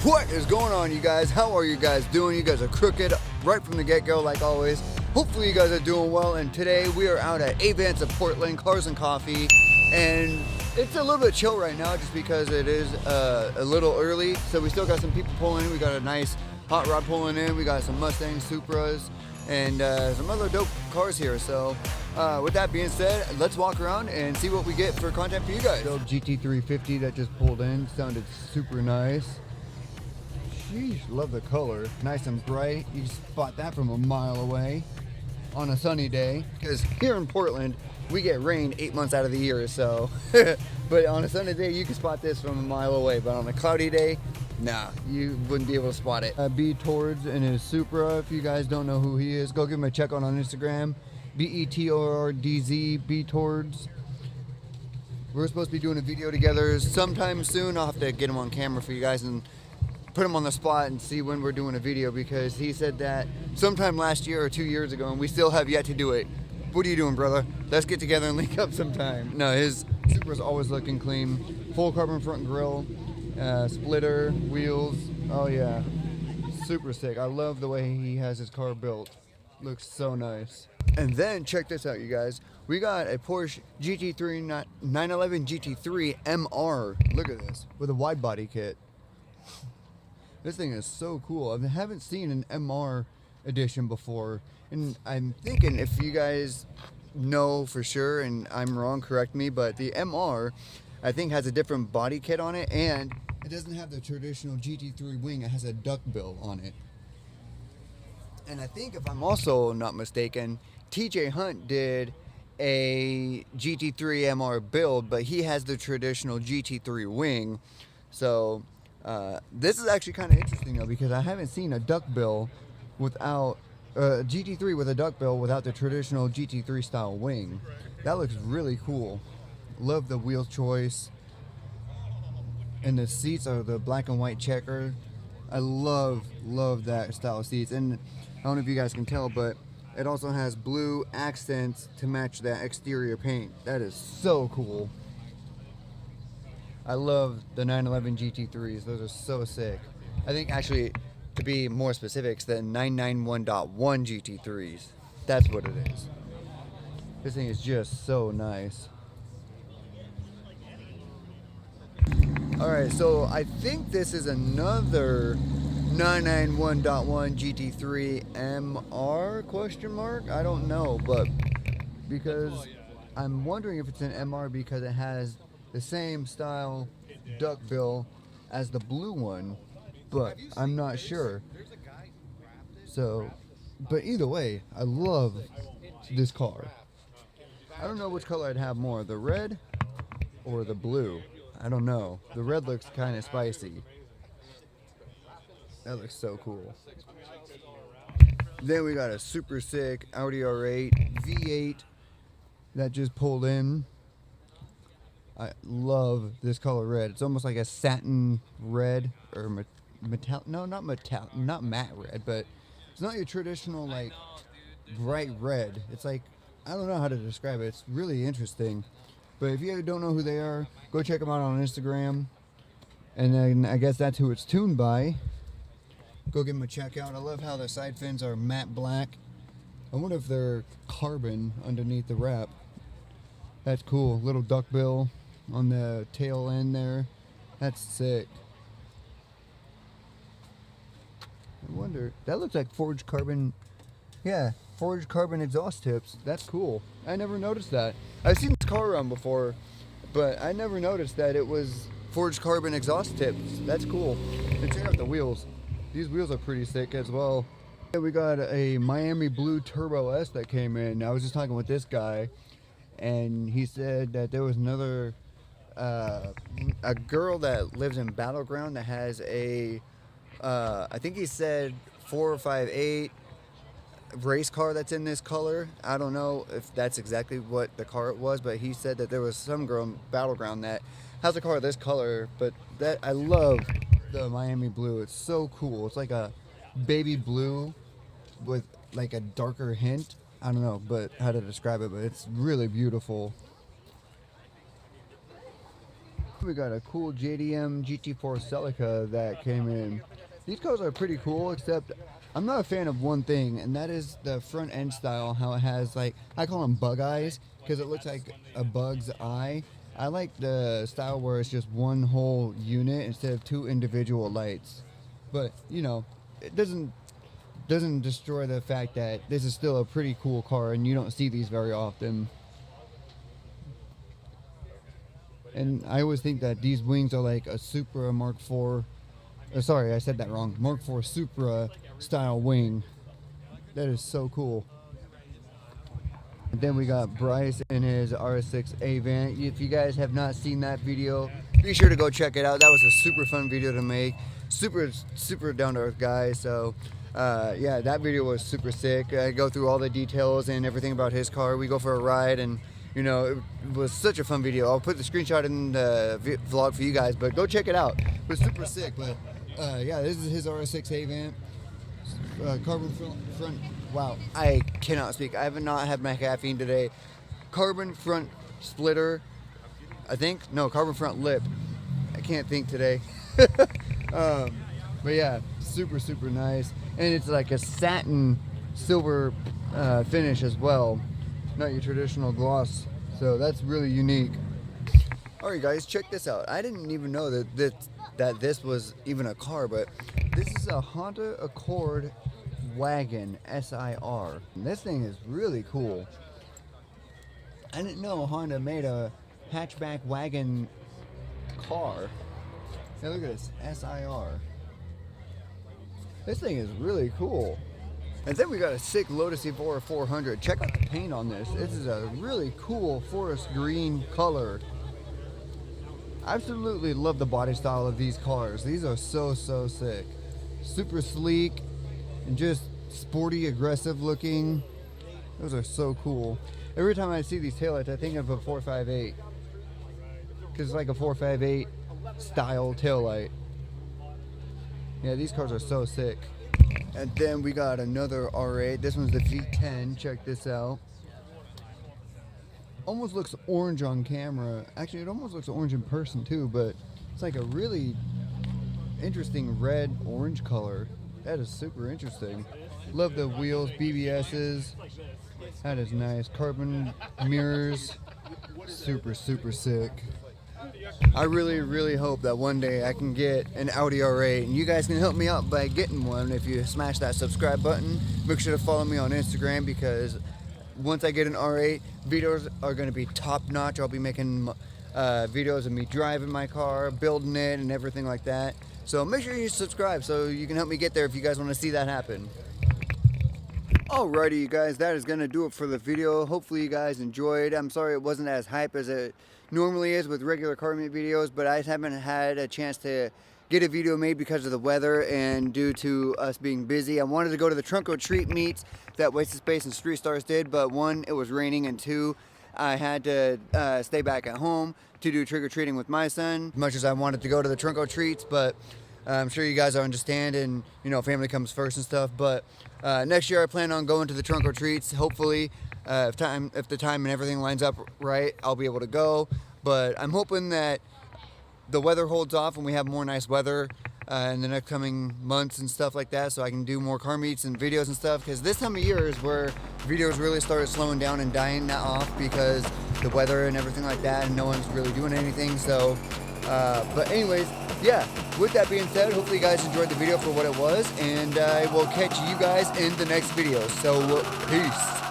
What is going on, you guys? How are you guys doing? You guys are crooked right from the get-go, like always. Hopefully you guys are doing well, and today we are out at Advance of Portland, Cars and Coffee, and it's a little bit chill right now just because it is a little early, so we still got some people pulling in. We got a nice hot rod pulling in. We got some Mustangs, Supras, and some other dope cars here. So with that being said, let's walk around and see what we get for content for you guys. Dope GT350 that just pulled in, sounded super nice. Sheesh, love the color. Nice and bright. You can spot that from a mile away on a sunny day. Because here in Portland, we get rain 8 months out of the year, so. But on a sunny day, you can spot this from a mile away. But on a cloudy day, nah, you wouldn't be able to spot it. B Tords in his Supra. If you guys don't know who he is, go give him a check on Instagram. BETORDZ, B Tords. We're supposed to be doing a video together sometime soon. I'll have to get him on camera for you guys and put him on the spot and see when we're doing a video, because he said that sometime last year or 2 years ago, and we still have yet to do it. What are you doing, brother? Let's get together and link up sometime. No, his Supra's always looking clean. Full carbon front grille, splitter, wheels. Oh yeah, super sick. I love the way he has his car built. Looks so nice. And then check this out, you guys. We got a Porsche GT3 911 GT3 MR. Look at this, with a wide body kit. This thing is so cool. I haven't seen an MR edition before, and I'm thinking, if you guys know for sure, and I'm wrong, correct me, but the MR, I think, has a different body kit on it, and it doesn't have the traditional GT3 wing. It has a duckbill on it. And I think, if I'm also not mistaken, TJ Hunt did a GT3 MR build, but he has the traditional GT3 wing. So this is actually kind of interesting though, because I haven't seen a duckbill without GT3 with a duckbill without the traditional GT3 style wing. That looks really cool. Love the wheel choice, and the seats are the black and white checker. I love that style of seats, and I don't know if you guys can tell, but it also has blue accents to match that exterior paint. That is so cool. I love the 911 GT3s. Those are so sick. I think, actually, to be more specific, it's the 991.1 GT3s. That's what it is. This thing is just so nice. Alright, so I think this is another 991.1 GT3 MR question mark? I don't know, but because I'm wondering if it's an MR because it has the same style duckbill as the blue one, but I'm not sure. So, but either way, I love this car. I don't know which color I'd have more, the red or the blue. I don't know. The red looks kind of spicy. That looks so cool. Then we got a super sick Audi R8 V8 that just pulled in. I love this color red. It's almost like a satin red, or metal. No, not metal, not matte red, but it's not your traditional like bright red. It's like, I don't know how to describe it. It's really interesting. But if you don't know who they are, go check them out on Instagram. And then I guess that's who it's tuned by. Go give them a check out. I love how the side fins are matte black. I wonder if they're carbon underneath the wrap. That's cool. Little duckbill on the tail end there. That's sick. I wonder, that looks like forged carbon. Yeah, forged carbon exhaust tips. That's cool. I never noticed that. I've seen this car around before, but I never noticed that it was forged carbon exhaust tips. That's cool. And check out the wheels. These wheels are pretty sick as well. We got a Miami Blue Turbo S that came in. I was just talking with this guy, and he said that there was another a girl that lives in Battleground that has a I think he said 458 race car that's in this color. I don't know if that's exactly what the car it was, but he said that there was some girl in Battleground that has a car this color. But that, I love the Miami Blue. It's so cool. It's like a baby blue with like a darker hint. I don't know but how to describe it, but it's really beautiful. We got a cool JDM GT4 Celica that came in. These cars are pretty cool, except I'm not a fan of one thing, and that is the front end style, how it has, like, I call them bug eyes, because it looks like a bug's eye. I like the style where it's just one whole unit instead of two individual lights. But, you know, it doesn't destroy the fact that this is still a pretty cool car, and you don't see these very often. And I always think that these wings are like a Supra Mark IV. Sorry, I said that wrong. Mark IV Supra style wing. That is so cool. And then we got Bryce in his RS6 Avant. If you guys have not seen that video, be sure to go check it out. That was a super fun video to make. Super down to earth guy. So yeah, that video was super sick. I go through all the details and everything about his car. We go for a ride, and you know, it was such a fun video. I'll put the screenshot in the vlog for you guys, but go check it out. It was super sick. But yeah, this is his RS6 Avant. Carbon front. Wow, I cannot speak. I have not had my caffeine today. Carbon front splitter, I think. No, carbon front lip. I can't think today. But yeah, super nice. And it's like a satin silver finish as well. Not your traditional gloss. So that's really unique. Alright guys, check this out. I didn't even know that this was even a car, but this is a Honda Accord wagon SIR. And this thing is really cool. I didn't know Honda made a hatchback wagon car. Hey, look at this SIR. This thing is really cool. And then we got a sick Lotus Evora 400. Check out the paint on this. This is a really cool forest green color. Absolutely love the body style of these cars. These are so sick. Super sleek and just sporty, aggressive looking. Those are so cool. Every time I see these taillights, I think of a 458. Because it's like a 458 style taillight. Yeah, these cars are so sick. And then we got another R8. This one's the V10. Check this out. Almost looks orange on camera. Actually, it almost looks orange in person too, but it's like a really interesting red orange color. That is super interesting. Love the wheels, BBSs. That is nice. Carbon mirrors. Super sick. I really hope that one day I can get an Audi R8, and you guys can help me out by getting one. If you smash that subscribe button, make sure to follow me on Instagram, because once I get an R8, videos are going to be top notch. I'll be making videos of me driving my car, building it, and everything like that. So make sure you subscribe so you can help me get there if you guys want to see that happen. Alrighty, you guys, that is going to do it for the video. Hopefully you guys enjoyed. I'm sorry it wasn't as hype as it normally is with regular car meet videos, but I haven't had a chance to get a video made because of the weather and due to us being busy. I wanted to go to the Trunk or Treat meets that Wasted Space and Street Stars did, but one, it was raining, and two, I had to stay back at home to do trick-or-treating with my son, as much as I wanted to go to the Trunk or Treats, but I'm sure you guys understand, and you know, family comes first and stuff. But next year I plan on going to the Trunk or Treats. Hopefully, if the time and everything lines up right, I'll be able to go. But I'm hoping that the weather holds off and we have more nice weather in the next coming months and stuff like that, so I can do more car meets and videos and stuff, because this time of year is where videos really started slowing down and dying off because the weather and everything like that, and no one's really doing anything. So but anyways, yeah, with that being said, hopefully you guys enjoyed the video for what it was, and I will catch you guys in the next video. So peace.